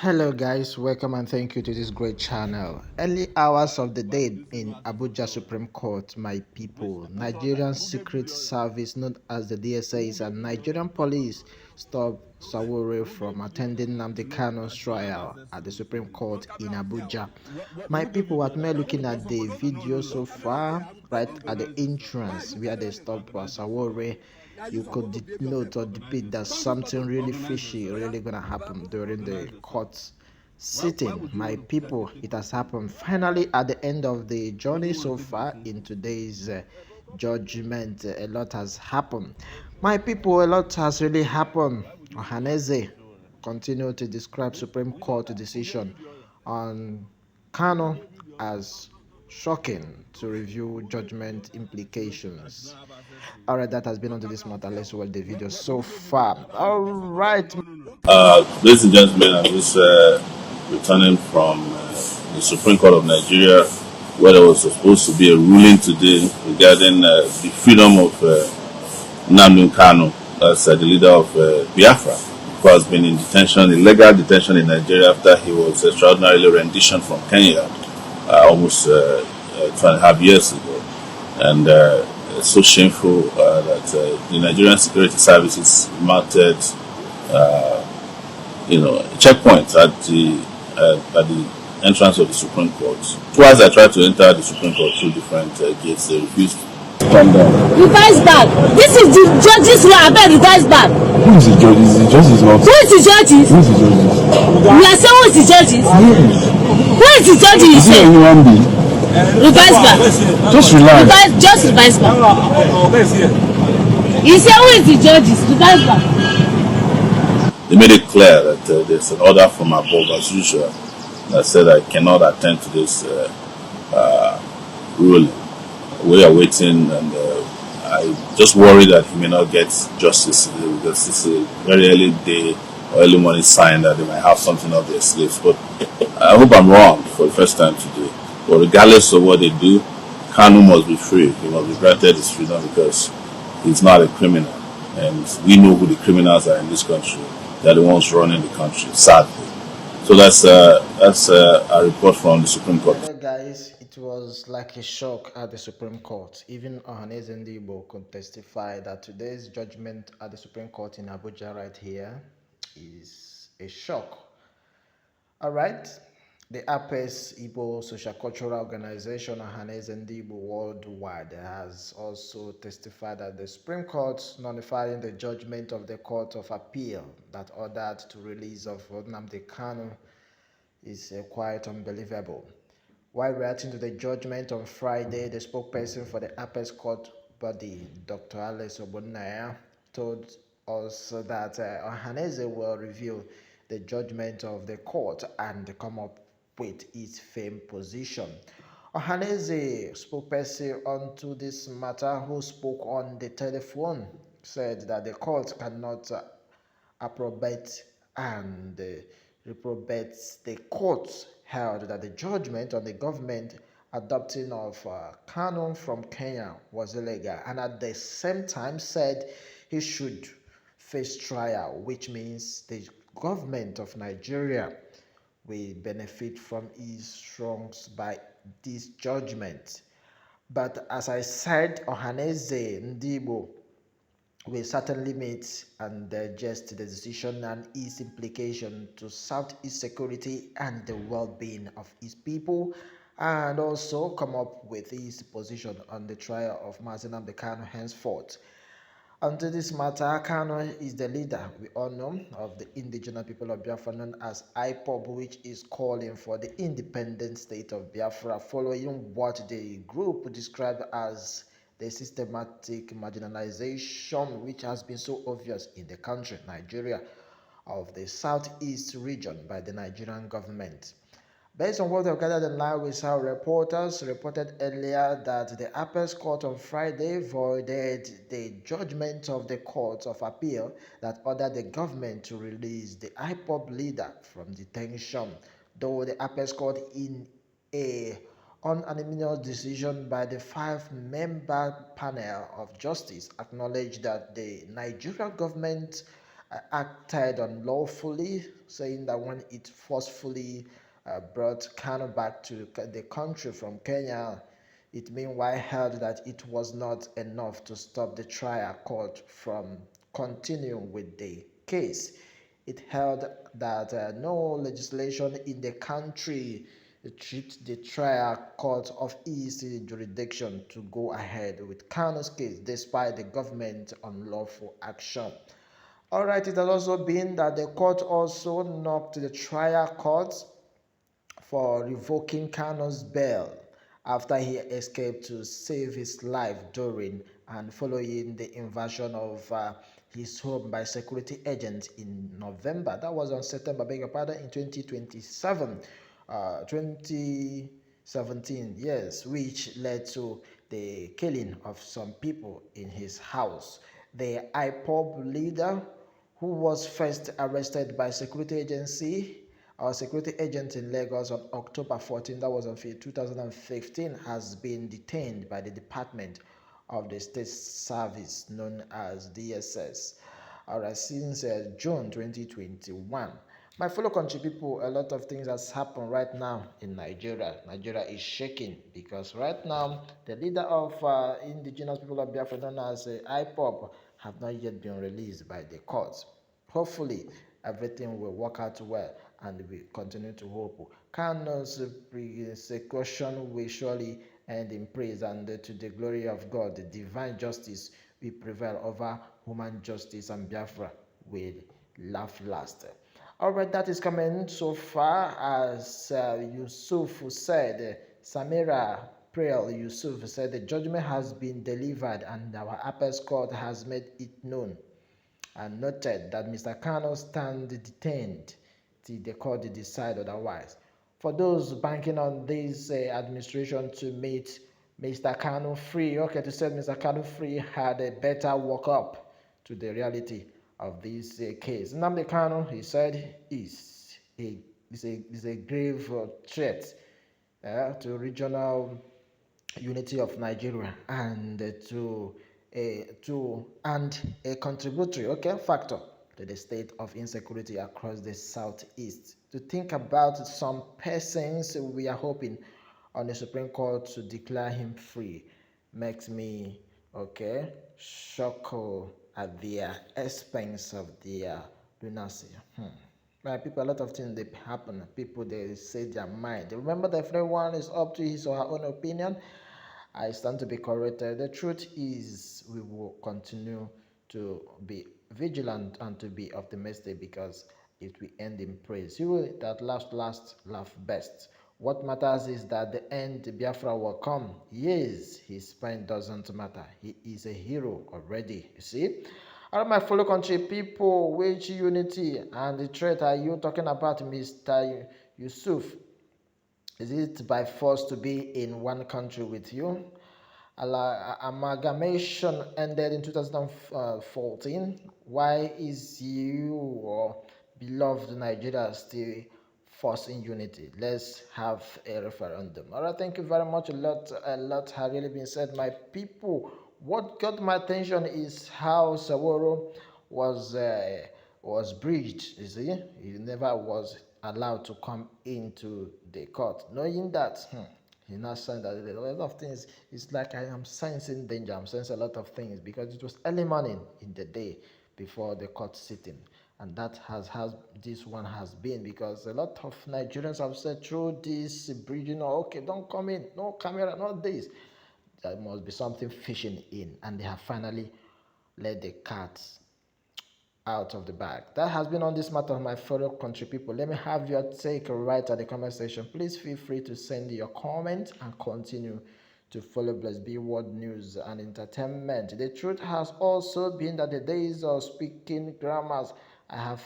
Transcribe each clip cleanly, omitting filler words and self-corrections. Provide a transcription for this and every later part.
Hello guys, welcome and thank you to this great channel. Early hours of the day in Abuja Supreme Court, my people, Nigerian Secret Service known as the DSAs and Nigerian police stopped Sawore from attending Nnamdi Kanu's trial at the Supreme Court in Abuja. My people, what me looking at the video so far, right at the entrance where they stopped Sawore, you could note or depict that something really fishy really gonna happen during the court sitting. My people, it has happened finally at the end of the journey so far in today's judgment. A lot has happened. My people, a lot has really happened. Ohaneze continued to describe Supreme Court decision on KANU as shocking to review judgment implications. All right, that has been onto this matter. Let's watch the video so far. All right. Ladies and gentlemen, I'm just returning from the Supreme Court of Nigeria, where there was supposed to be a ruling today regarding the freedom of Nnamdi Kanu, that's the leader of Biafra, who has been in detention, illegal detention in Nigeria after he was extraordinarily renditioned from Kenya almost 2.5 years ago. And it's so shameful that the Nigerian security services mounted checkpoints at the entrance of the Supreme Court. Twice I tried to enter the Supreme Court through different gates. They refused to come down. Reverse back. This is the judges' law. I beg reverse back. Who is the judges? The judges not. Who is the judges? Who is the judges? You are saying who is the judges? Yes. Who is the judges you Is say? it anyone be? Reverse back. Just relax. Just reverse back. You say who is the judges? Reverse back. They made it clear that there's an order from above, as usual, that said I cannot attend to this ruling. We are waiting, and I just worry that he may not get justice because it's a very early day or early morning sign that they might have something up their sleeves. But I hope I'm wrong for the first time today. But regardless of what they do, Kanu must be free. He must be granted his freedom because he's not a criminal. And we know who the criminals are in this country. They're the ones running the country, sadly. So that's a report from the Supreme Court. Hello guys, it was like a shock at the Supreme Court. Even Ohaneze Ndigbo could testify that today's judgment at the Supreme Court in Abuja right here is a shock. All right. The APES Igbo Social Cultural Organization Ohaneze Ndigbo Worldwide has also testified that the Supreme Court nullifying the judgment of the Court of Appeal that ordered to release of Nnamdi Kanu is quite unbelievable. While reacting to the judgment on Friday, the spokesperson for the APES court body, Dr. Alex Obonnaya, told us that Ohaneze will review the judgment of the court and come up with its firm position. Ohaneze, spokesperson onto this matter, who spoke on the telephone, said that the court cannot approbate and reprobates. The court held that the judgment on the government adopting of Kanu from Kenya was illegal, and at the same time said he should face trial, which means the government of Nigeria will benefit from his wrongs by this judgment. But as I said, Ohaneze Ndigbo will certainly meet and digest the decision and its implication to Southeast security and the well-being of its people, and also come up with his position on the trial of Nnamdi Kanu henceforth. Onto this matter, Kanu is the leader, we all know, of the indigenous people of Biafra known as IPOB, which is calling for the independent state of Biafra, following what the group described as the systematic marginalization which has been so obvious in the country, Nigeria, of the southeast region by the Nigerian government. Based on what we have gathered in line with our reporters reported earlier that the Apex Court on Friday voided the judgment of the Court of Appeal that ordered the government to release the IPOB leader from detention, though the Apex Court in a unanimous decision by the 5-member panel of justice acknowledged that the Nigerian government acted unlawfully, saying that when it forcefully brought KANU back to the country from Kenya, it meanwhile held that it was not enough to stop the trial court from continuing with the case. It held that no legislation in the country treats the trial court of EC jurisdiction to go ahead with KANU's case despite the government's unlawful action. Alright, it has also been that the court also knocked the trial court for revoking KANU's bail after he escaped to save his life during and following the invasion of his home by security agents in November. That was on September, beg your pardon, in 2017, yes, which led to the killing of some people in his house. The IPOB leader, who was first arrested by security agency our security agent in Lagos on October 14, that was on 2015, has been detained by the Department of the State Service known as DSS. Alright, since June 2021. My fellow country people, a lot of things has happened right now in Nigeria. Nigeria is shaking because right now the leader of indigenous people of Biafra known as IPOP have not yet been released by the courts. Hopefully, everything will work out well and we continue to hope. KANU's persecution will surely end in praise and to the glory of God. The divine justice will prevail over human justice and Biafra will laugh last. Alright, that is coming so far as Yusuf said. Samira Prel Yusuf said the judgment has been delivered and our Apex Court has made it known and noted that Mr. KANU stands detained till the court decide otherwise. For those banking on this administration to meet Mr. KANU free, okay, to set Mr. KANU free had a better walk up to the reality of this case. Nnamdi KANU, he said, is a grave threat to regional unity of Nigeria and a contributory factor to the state of insecurity across the southeast. To think about some persons we are hoping on the Supreme Court to declare him free makes me shocked at their expense of their lunacy. Right, people, a lot of things they happen. People they say their mind. Remember that everyone is up to his or her own opinion. I stand to be corrected. The truth is, we will continue to be vigilant and to be optimistic because it will end in praise. You will that last laugh best. What matters is that the end Biafra will come. Yes, his pain doesn't matter. He is a hero already. You see? All my fellow country people, which unity and the threat are you talking about, Mr. Yusuf? Is it by force to be in one country with you? Amalgamation ended in 2014. Why is your beloved Nigeria still forcing unity? Let's have a referendum. All right, thank you very much. A lot has really been said, my people. What got my attention is how Saworo was bridged. You see, he never was allowed to come into the court, knowing that he now saying that a lot of things. It's like I am sensing danger. I'm sensing a lot of things because it was early morning in the day before the court sitting, and that has this one has been because a lot of Nigerians have said through this bridging, okay, don't come in, no camera, not this. There must be something fishing in, and they have finally let the cat out of the bag. That has been on this matter, my fellow country people. Let me have your take right at the comment section. Please feel free to send your comments and continue to follow Blessed Be World News and Entertainment. The truth has also been that the days of speaking grammars have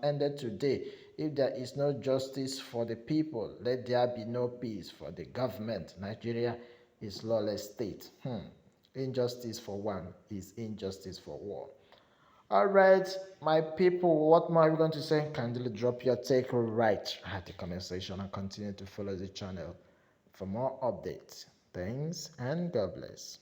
ended today. If there is no justice for the people, let there be no peace for the government. Nigeria is lawless state. Injustice for one is injustice for all. Alright, my people, what more are you going to say? Kindly drop your take right at the comment section and continue to follow the channel for more updates. Thanks and God bless.